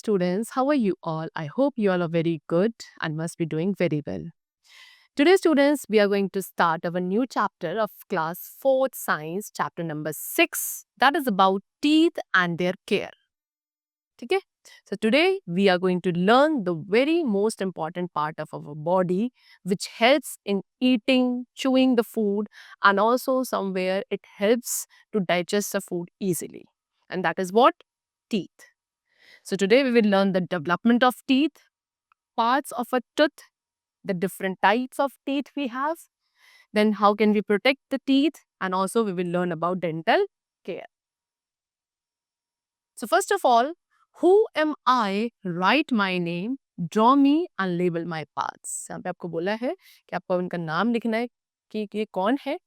students, how are you all? I hope you all are very good and must be doing very well. Today, students, we are going to start our new chapter of class 4th science, chapter number 6, that is about teeth and their care. Okay? So, today we are going to learn the very most important part of our body, which helps in eating, chewing the food, and also somewhere it helps to digest the food easily. And that is what? Teeth. So today we will learn the development of teeth, parts of a tooth, the different types of teeth we have, then how can we protect the teeth, and also we will learn about dental care. So first of all, who am I? Write my name, draw me and label my parts. यहाँ पे आपको बोला है कि आपको उनका नाम लिखना है कि ये कौन है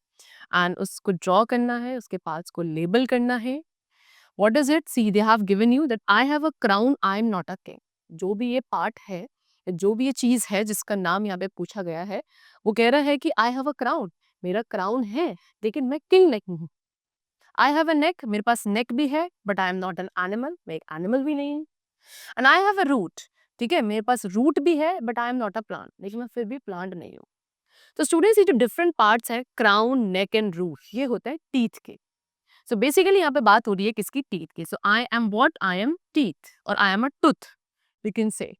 and उसको draw करना है, उसके parts को label करना है. What is it? See, they have given you that I have a crown, I am not a king. जो भी ये पार्ट है, जो भी ये चीज है जिसका नाम यहाँ पे पूछा गया है, वो कह रहा है कि I have a crown. मेरा क्राउन है, लेकिन मैं किंग नहीं हूँ. I have a neck. मेरे पास neck भी है, but I am not an animal. मैं एक animal भी नहीं हूँ. And I have a root. ठीक है, मेरे पास root भी है, but I am not a plant. लेकिन मैं फिर भी plant नहीं हूँ. तो स्टूडेंट्स, ये जो different parts है, crown, neck and root, ये होता है teeth के. So basically यहाँ पे बात हो रही है किसकी? टीथ की. So I am what? I am teeth or I am a tooth, we can say.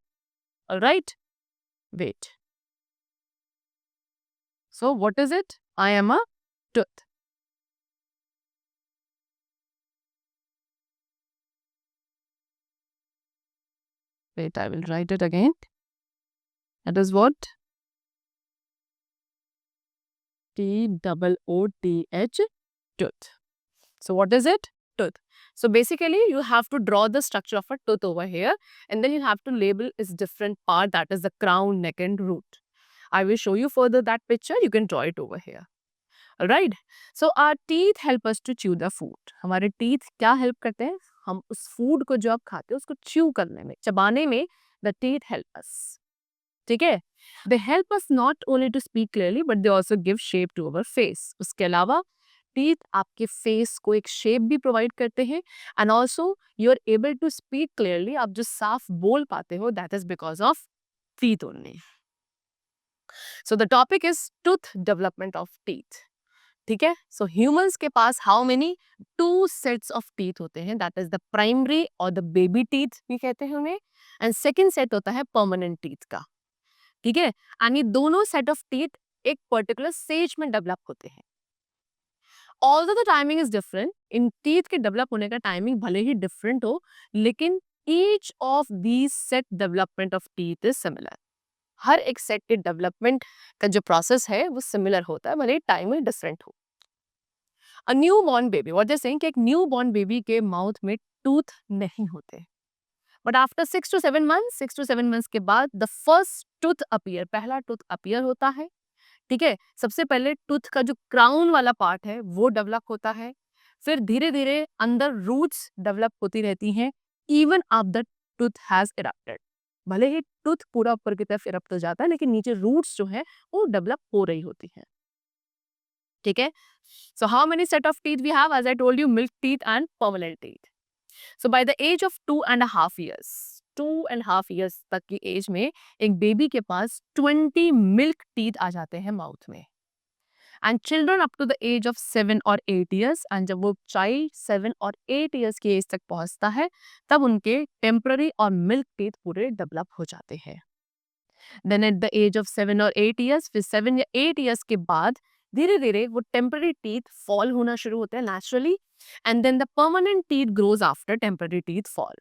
Alright? Wait. So what is it? I am a tooth. Wait, I will write it again. That is what? T-O-O-T-H, tooth. So what is it? Tooth. So basically you have to draw the structure of a tooth over here, and then you have to label its different part, that is the crown, neck and root. I will show you further that picture. You can draw it over here. Alright? So our teeth help us to chew the food. हमारे teeth क्या help करते हैं? हम उस food को जो आप खाते हैं उसको chew करने में, चबाने में, the teeth help us. ठीक है? They help us not only to speak clearly, but they also give shape to our face. उसके अलावा teeth आपके face को एक shape भी provide करते हैं, and also you are able to speak clearly. आप जो साफ बोल पाते हो, that is because of teeth only. So the topic is tooth development of teeth. ठीक है. सो ह्यूमंस के पास how many? 2 sets of teeth होते हैं, दैट इज द प्राइमरी और द बेबी टीथ भी कहते हैं उन्हें, एंड सेकंड सेट होता है परमानेंट टीथ का. ठीक है. एंड ये दोनों सेट ऑफ टीथ एक पर्टिकुलर स्टेज में डेवलप होते हैं. Although the timing is different, इन टीथ के डेवलप होने का टाइमिंग भले ही डिफरेंट हो, लेकिन each of these set development of teeth is similar. हर एक सेट के डेवलपमेंट का जो प्रोसेस है वो सिमिलर होता है, भले टाइम में डिफरेंट हो. A newborn baby, what they're saying कि एक newborn baby के माउथ में टूथ नहीं होते. But after 6 to 7 months, 6 to 7 months के बाद the first tooth appear, पहला टूथ appear होता है. ठीक है. सबसे पहले टूथ का जो क्राउन वाला पार्ट है वो डेवलप होता है. फिर धीरे धीरे अंदर रूट्स डेवलप होती रहती हैं, even after tooth has erupted. भले ही टूथ पूरा ऊपर की तरफ इरप्ट हो जाता है, लेकिन नीचे रूट्स जो है वो डेवलप हो रही होती हैं. ठीक है. So how many set of teeth we have? As I told you, milk teeth and permanent teeth. So by the age of 2.5 years, 2.5 years तक की एज में एक बेबी के पास 20 मिल्क टीथ आ जाते हैं माउथ में. And children up to the age of 7 और 8 years, and जब वो चाइल्ड 7 और 8 years की एज तक पहुंचता है, तब उनके टेम्पररी और मिल्क टीथ पूरे डेवलप हो जाते हैं. Then at the age of 7 और 8 years, फिर 7 या 8 years के बाद धीरे धीरे वो टेम्पररी टीथ फॉल होना शुरू होते हैं naturally, and then the permanent teeth grows after temporary teeth fall.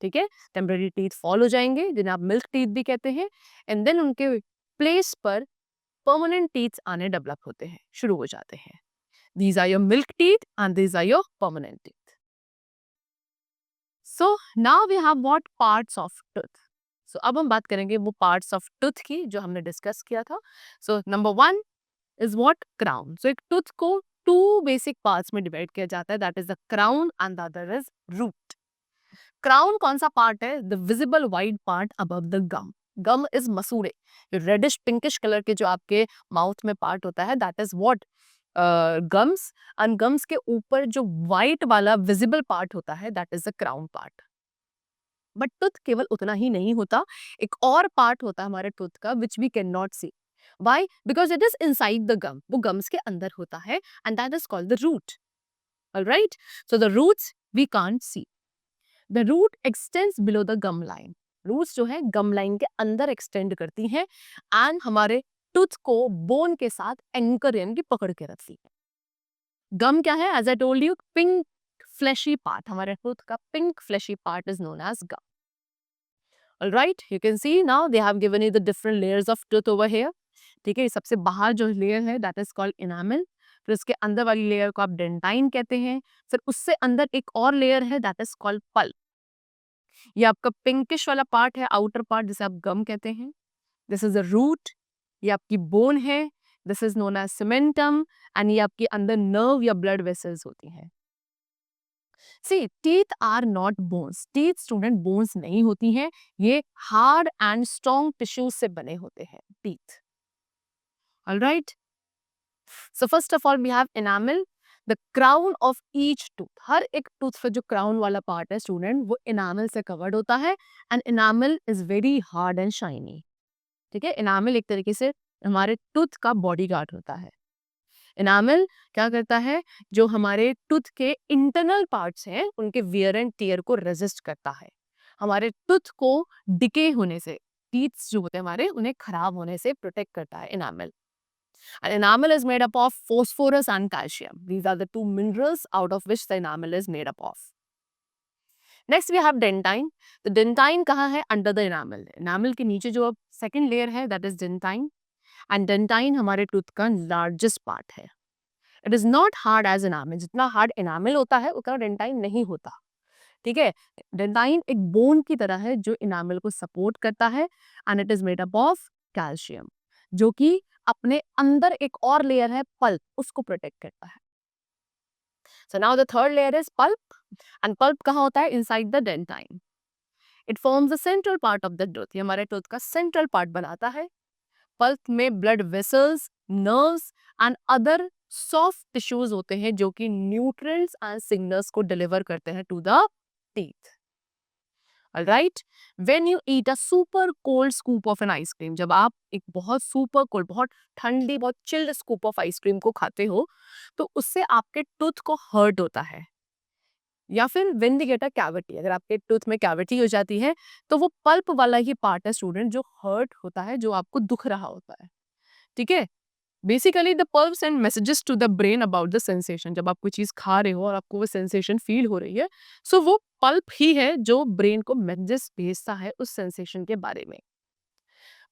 ठीक है. टेम्पररी टीथ फॉल हो जाएंगे, जिन्हें आप मिल्क टीथ भी कहते हैं, एंड देन उनके प्लेस पर परमानेंट टीथ आने डेवलप होते हैं, शुरू हो जाते हैं. These are your milk teeth and these are your permanent teeth. So now we have what? Parts of tooth. So अब हम बात करेंगे वो पार्ट्स ऑफ टूथ की जो हमने डिस्कस किया था. So number 1 is what? Crown. So एक tooth को 2 basic parts में divide किया जाता है, that is the crown and the other is root. Crown कौन सा part है? The visible white part above the gum. Gum is मसूड़े. Reddish pinkish color के जो आपके mouth में part होता है, that is what? Gums. and gums के ऊपर जो white वाला visible part होता है, that is the crown part. But tooth केवल उतना ही नहीं होता, एक और पार्ट होता है हमारे टूथ का which we can not see. Why? Because it is inside the gum, वो गम्स के अंदर होता है, and that is called the root. Alright, so the roots we can't see. The root extends below the gum line. Roots जो है गम line के अंदर extend करती हैं एंड हमारे टूथ को बोन के साथ एंकर यानी कि पकड़ के रखती है. गम क्या है? As I told you, pink fleshy part, हमारे टूथ का pink fleshy part is known as gum. Alright, you can see now they have given you the different layers of tooth over here. ठीक है, सबसे बाहर जो layer है that is called enamel. फिर उसके अंदर वाली लेयर को आप डेंटाइन कहते हैं. फिर उससे अंदर एक और लेयर है that is called pulp. ये आपका पिंकिश वाला पार्ट है, आउटर पार्ट, जिसे आप गम कहते हैं. This is a root. ये आपकी बोन है. This is known as cementum. And ये आपके अंदर नर्व या ब्लड वेसल्स होती हैं. See, teeth are not bones. Teeth स्टूडेंट बोन्स नहीं होती हैं, ये हार्ड एंड स्ट्रॉन्ग टिश्यूज से बने होते हैं teeth. Alright, so first of all we have enamel, the crown of each tooth. हर एक टूथ का जो क्राउन वाला पार्ट है स्टूडेंट, वो एनामल से कवर्ड होता है. And enamel is very hard and shiny. ठीक है, एनामल एक तरीके से हमारे टूथ का बॉडीगार्ड होता है. एनामल क्या करता है? जो हमारे टूथ के इंटरनल पार्ट्स हैं उनके वियर एंड टियर को रेजिस्ट करता है. हमारे टूथ को डिके होने से, टीथ जो होते हैं हमारे, उन्हें खराब होने से प्रोटेक्ट करता है enamel. And enamel is made up of phosphorus and calcium. These are the two minerals out of which the enamel is made up of. Next we have dentine. The dentine कहाँ है? Under the enamel. Enamel के नीचे जो second layer है that is dentine. And dentine हमारे tooth का largest part है. It is not hard as enamel. जितना hard enamel होता है उतना dentine नहीं होता. ठीक है, dentine एक bone की तरह है जो enamel को support करता है and it is made up of calcium, जो कि अपने अंदर एक और लेयर है पल्प, उसको प्रोटेक्ट करता है. So now the third layer is pulp, and pulp कहाँ होता है? Inside the dentine. It forms the central part of the tooth. ये हमारे tooth का central part बनाता है. पल्प में blood vessels, nerves and other soft tissues होते हैं जो कि nutrients and signals को deliver करते हैं to the teeth. Alright, when you eat a super cold scoop of an ice cream, जब आप एक बहुत super cold, बहुत ठंडी, बहुत chilled scoop of ice cream को खाते हो, तो उससे आपके tooth को hurt होता है. या फिर when they get a cavity, अगर आपके tooth में cavity हो जाती है, तो वो pulp वाला ही part है student जो hurt होता है, जो आपको दुख रहा होता है. ठीक है, basically the pulp send messages to the brain about the sensation. जब आप कोई चीज खा रहे हो और आपको वो सेंसेशन फील हो रही है, सो वो पल्प ही है जो ब्रेन को मैसेजेस भेजता है उस सेंसेशन के बारे में.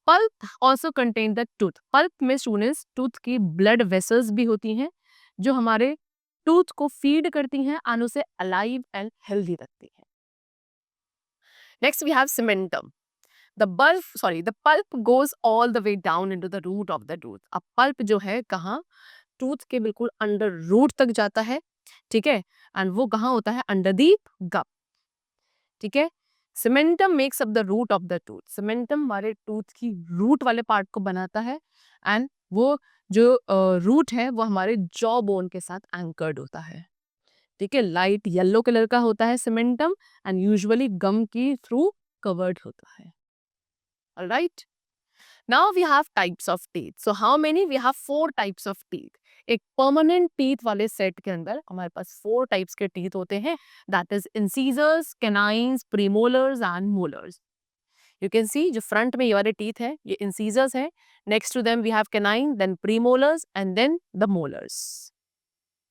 Pulp also contain the tooth. Pulp में स्टूडेंट्स टूथ की ब्लड वेसल्स भी होती हैं जो हमारे टूथ को फीड करती हैं और उसे अलाइव एंड हेल्दी रखती हैं. Next we have cementum. The pulp goes all the way down into the root of the tooth. अब pulp जो है कहाँ? टूथ के बिल्कुल अंडर रूट तक जाता है. ठीक है, एंड वो कहाँ होता है? Under the gum. ठीक है, cementum makes up the root of the tooth. Cementum हमारे टूथ की रूट वाले पार्ट को बनाता है एंड वो जो रूट है वो हमारे जॉ बोन के साथ एंकर्ड होता है. ठीक है, लाइट येलो कलर का होता है सीमेंटम एंड यूजुअली गम की थ्रू कवर्ड होता है. All right. Now we have types of teeth. So how many? We have 4 types of teeth. एक permanent teeth वाले set के अंदर हमारे पास 4 types के teeth होते हैं. That is incisors, canines, premolars and molars. You can see जो front में ये वाले teeth है ये incisors है. Next to them we have canine, then premolars and then the molars.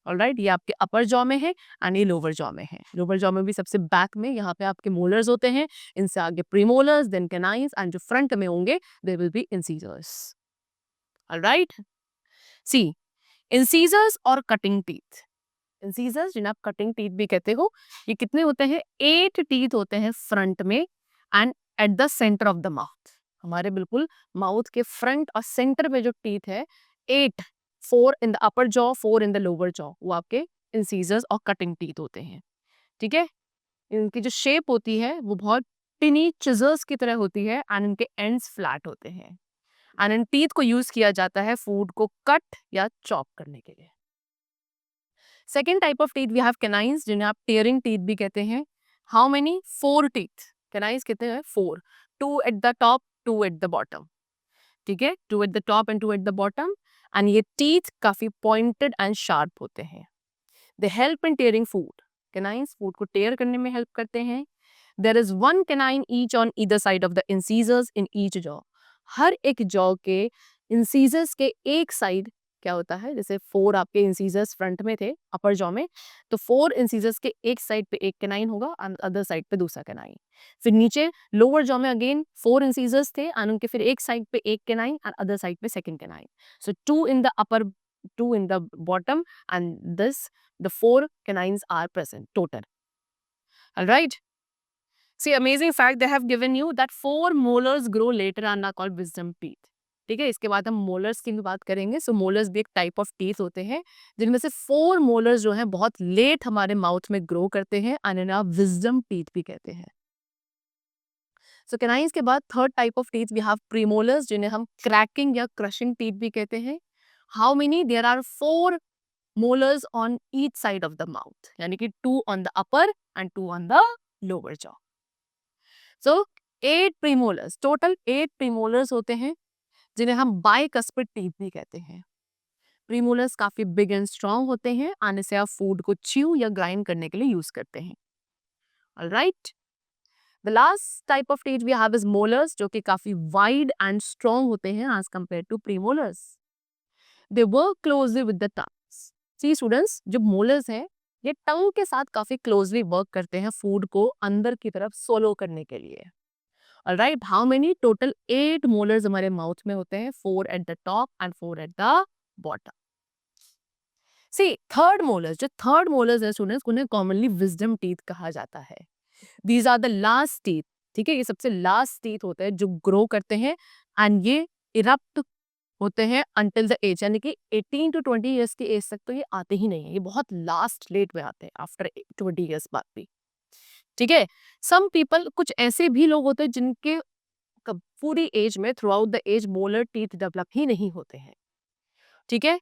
Alright, ये आपके अपर जॉ में है एंड ये लोअर जॉ में है. लोअर जॉ में भी सबसे बैक में यहाँ पे आपके मोलर्स होते हैं, इनसे आगे प्रीमोलर्स, देन कैनाइन्स एंड जो फ्रंट में होंगे they will be incisors. Alright, see incisors और कटिंग टीथ. इंसीजर्स जिन्हें आप कटिंग टीथ भी कहते हो, ये कितने होते हैं? 8 टीथ होते हैं फ्रंट में and at the centre of the mouth. हमारे बिल्कुल माउथ के फ्रंट और सेंटर में जो टीथ है 8, 4 in the upper jaw, 4 in the lower jaw, वो आपके इंसीजर्स और कटिंग टीथ होते हैं. ठीक है, इनकी जो शेप होती है वो बहुत टिनी चिजर्स की तरह होती है एंड इनके एंड्स फ्लैट होते हैं एंड इन टीथ को यूज किया जाता है फूड को कट या चॉप करने के लिए. Second type of teeth we have canines जिन्हें आप टेयरिंग टीथ भी कहते हैं. How many? 4 टीथ. कैनाइन्स कितने हैं? 4, 2 at the top, 2 at the bottom, ठीक है, 2 at the top and 2 at the bottom. And ये टीथ काफी पॉइंटेड एंड शार्प होते हैं। They help in tearing food, canines food को टेयर करने में हेल्प करते हैं। There is one canine each on either side of the incisors in each jaw, हर एक जॉ के इंसीजर्स के एक साइड क्या होता है, जैसे 4 आपके इंसीजर्स फ्रंट में थे अपर जॉ में, तो 4 इंसीजर्स के एक साइड पे एक कैनाइन होगा एंड अदर साइड पे दूसरा कैनाइन। फिर नीचे लोअर जॉ में अगेन 4 इंसीजर्स थे एंड उनके फिर एक साइड पे एक कैनाइन एंड अदर साइड पे second canine. So 2 in the upper, 2 in the bottom, and the 4 canines are present total. All right. See, amazing fact, they have given you that 4 molars grow later and are called wisdom teeth. ठीक है, इसके बाद हम molars की भी बात करेंगे। सो molars भी एक टाइप ऑफ टीथ होते हैं जिनमें से 4 मोलर्स जो हैं बहुत लेट हमारे माउथ में ग्रो करते हैं एंड इन्हें आप विजडम टीथ भी कहते हैं। सो कैनाइन्स के बाद third type of teeth we have premolars, जिन्हें हम क्रैकिंग या क्रशिंग टीथ भी कहते हैं। How many? There are 4 molars on each side of the mouth, यानी कि 2 on the upper and 2 on the lower jaw. So 8 premolars, total 8 premolars होते हैं जिन्हें हम bicuspid teeth भी कहते हैं। प्रीमोलर्स काफी बिग एंड स्ट्रॉन्ग होते हैं और इसे आप फूड को च्यू या ग्राइंड करने के लिए यूज करते हैं। Alright, the last type of teeth we have is molars, जो कि काफी वाइड एंड स्ट्रॉन्ग होते हैं as compare to premolars. They work closely with the tongues. See students, जो मोलर्स हैं ये टंग के साथ काफी क्लोजली वर्क करते हैं फूड को अंदर की तरफ सोलो करने के लिए। Alright, how many? Total 8 molars हमारे माउथ में होते हैं, 4 at the top and 4 at the bottom. See third molars, जो थर्ड मोलर्स है स्टूडेंट्स, उन्हें कॉमनली विजडम टीथ कहा जाता है। These are the last teeth, ठीक है, ये सबसे लास्ट टीथ होते हैं जो ग्रो करते हैं एंड ये इरप्ट होते हैं अंटिल द एज, यानी कि 18 to 20 ईयर्स की एज तक तो ये आते ही नहीं है, ये बहुत लास्ट लेट में आते हैं आफ्टर 20 ईयर्स बाद भी। ठीक है, सम पीपल, कुछ ऐसे भी लोग होते हैं जिनके पूरी एज में throughout the age molar teeth develop ही नहीं होते हैं। ठीक है,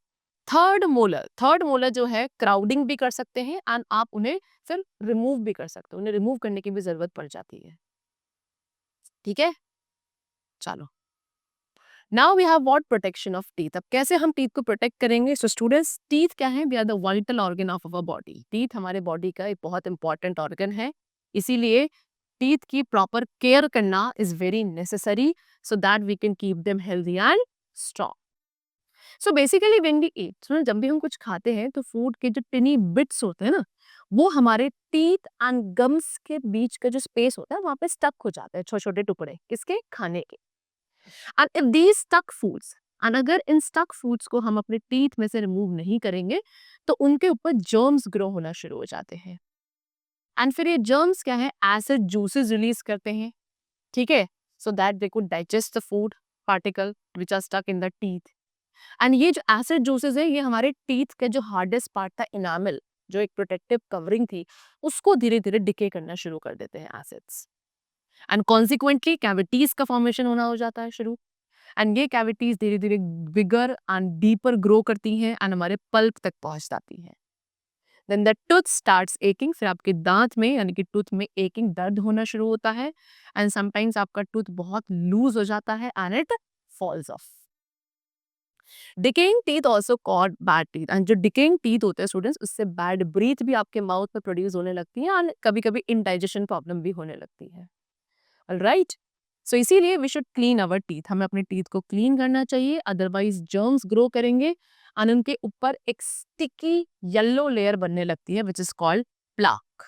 थर्ड मोलर जो है क्राउडिंग भी कर सकते हैं एंड आप उन्हें फिर रिमूव भी कर सकते हो, उन्हें रिमूव करने की भी जरूरत पड़ जाती है। ठीक है, चलो now we have what? Protection of teeth. अब कैसे हम टीथ को प्रोटेक्ट करेंगे? सो स्टूडेंट्स, टीथ क्या है? We are the vital organ of our body. Teeth हमारे बॉडी का एक बहुत इंपॉर्टेंट ऑर्गन है, इसीलिए टीथ की प्रॉपर केयर करना is very necessary so that we can keep them healthy and strong. So basically when we eat, जब भी हम कुछ खाते हैं तो फूड के जो टिनी बिट्स होते हैं ना, वो हमारे टीथ एंड गम्स के बीच का जो स्पेस होता है वहां पे स्टक हो जाते हैं, छोटे छोटे टुकड़े, किसके? खाने के। And if these stuck foods, and अगर इन स्टक फूड्स को हम अपने टीथ में से रिमूव नहीं करेंगे तो उनके ऊपर जर्म्स ग्रो होना शुरू हो जाते हैं। एंड फिर ये जर्म्स क्या है? एसिड जूसेस रिलीज करते हैं, ठीक है, so that they could digest the food particle which are stuck in the teeth. And ये जो एसिड जूसेस है ये हमारे टीथ के जो हार्डेस्ट पार्ट था, इनामल, जो एक प्रोटेक्टिव कवरिंग थी, उसको धीरे धीरे डिके करना शुरू कर देते हैं एसिड्स, एंड कॉन्सिक्वेंटली कैविटीज का फॉर्मेशन होना हो जाता है शुरू। एंड ये कैविटीज धीरे धीरे बिगर एंड डीपर ग्रो करती हैं एंड हमारे पल्प तक पहुंच जाती हैं। Then the tooth starts aching, फिर आपके दांत में यानी कि टूथ में एकिंग, दर्द होना शुरू होता है एंड समटाइम्स आपका टूथ बहुत लूज हो जाता है and it falls of. Decaying teeth also called bad teeth, and जो डिकेइंग टीथ होते हैं स्टूडेंट्स, उससे बैड ब्रीथ भी आपके माउथ में प्रोड्यूस होने लगती है एंड कभी कभी इनडाइजेशन प्रॉब्लम भी होने लगती है। ऑलराइट, सो इसीलिए we should clean our teeth, हमें अपने टीथ को क्लीन करना चाहिए, अदरवाइज जर्म्स ग्रो करेंगे एंड उनके ऊपर एक स्टिकी येलो लेयर बनने लगती है which is called plaque.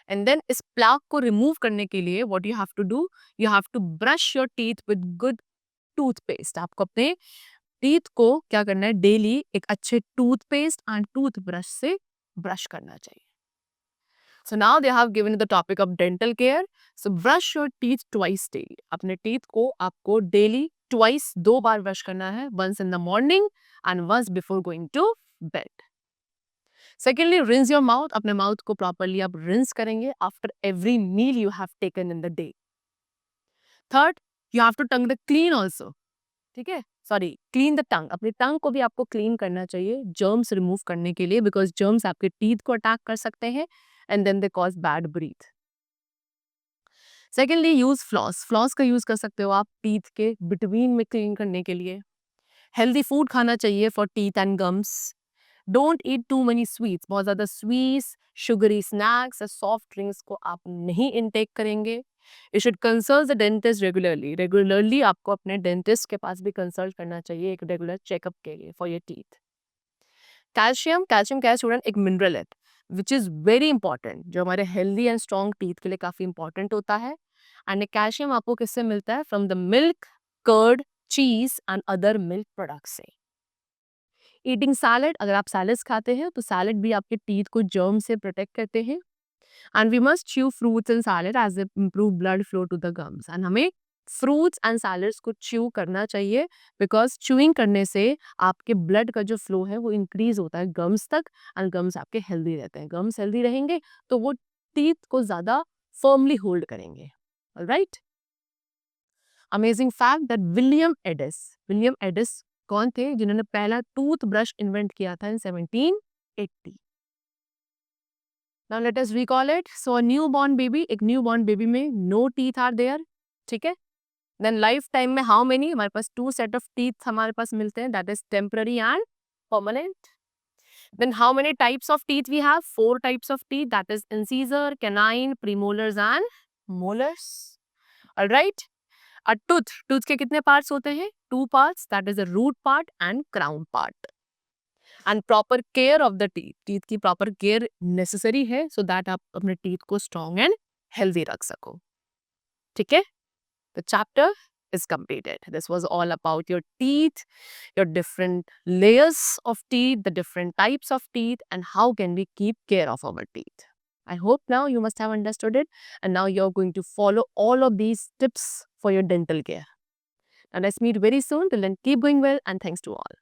And then इस प्लाक को रिमूव करने के लिए what you have to do? You have to brush your teeth with good toothpaste. आपको अपने टीथ को क्या करना है? डेली एक अच्छे टूथपेस्ट एंड टूथब्रश से ब्रश करना चाहिए। So now they have given the topic of dental care. So brush your teeth twice daily. अपने teeth को आपको daily twice, 2 बार brush करना है, once in the morning and once before going to bed. Secondly, rinse your mouth. अपने mouth को properly आप rinse करेंगे after every meal you have taken in the day. Third, you have to tongue the clean also. ठीक है, sorry, clean the tongue, अपनी टंग को भी आपको क्लीन करना चाहिए जर्म्स रिमूव करने के लिए, बिकॉज जर्म्स आपके टीथ को अटैक कर सकते हैं and then they cause bad breath. Secondly use floss. Floss का यूज कर सकते हो आप टीथ के बिटवीन में क्लीन करने के लिए. हेल्दी फूड खाना चाहिए for teeth and gums. Don't eat too many sweets. बहुत ज़्यादा स्वीट्स, शुगरी स्नैक्स या सॉफ्ट ड्रिंक्स को आप नहीं इनटेक करेंगे. You should consult the dentist regularly. Regularly आपको अपने डेंटिस्ट के पास भी कंसल्ट करना चाहिए एक रेगुलर चेकअप के लिए for your teeth. Calcium. Calcium क्या है स्टूडेंट? एक मिनरल है विच इज़ वेरी इंपॉर्टेंट, जो हमारे हेल्दी एंड स्ट्रॉन्ग टीथ के लिए काफ़ी इंपॉर्टेंट होता है. एंड कैल्शियम आपको किससे मिलता है? फ्रॉम द मिल्क, कर्ड, चीज एंड अदर मिल्क प्रोडक्ट्स से. Eating salad. अगर आप सैलड्स खाते हैं तो सैलड भी आपके टीथ को जर्म से प्रोटेक्ट करते हैं. And we must chew fruits and salad as improve blood flow to the gums. And हमें फ्रूट्स एंड सैलड्स को च्यू करना चाहिए बिकॉज च्यूइंग करने से आपके ब्लड का जो फ्लो है वो इंक्रीज होता है गम्स तक. एंड गम्स आपके हेल्दी रहते हैं. गम्स हेल्दी रहेंगे तो वो टीथ को ज़्यादा फर्मली होल्ड करेंगे. Alright. Amazing fact that William Aedes कौन थे जिन्होंने पहला टूथ ब्रश इन्वेंट किया था इन 1780. Now let us recall it. So a new born baby, एक न्यू बॉर्न बेबी में नो टीथ आर देयर. ठीक है. देन लाइफ टाइम में हाउ मेनी? हमारे पास 2 सेट ऑफ टीथ हमारे पास मिलते हैं, that is temporary and permanent. Then how many types of teeth we have? 4 types of teeth, that is incisor, canine, premolars and molars. All right. A tooth के कितने parts होते हैं? 2 parts, that is the root part and crown part. And proper care of the teeth की proper care necessary है so that आप अपने teeth को strong and healthy रख सको. ठीक है? The chapter is completed. This was all about your teeth, your different layers of teeth, the different types of teeth, and how can we keep care of our teeth. I hope now you must have understood it, and now you're going to follow all of these tips for your dental care. And let's meet very soon. Till then, keep going well, and thanks to all.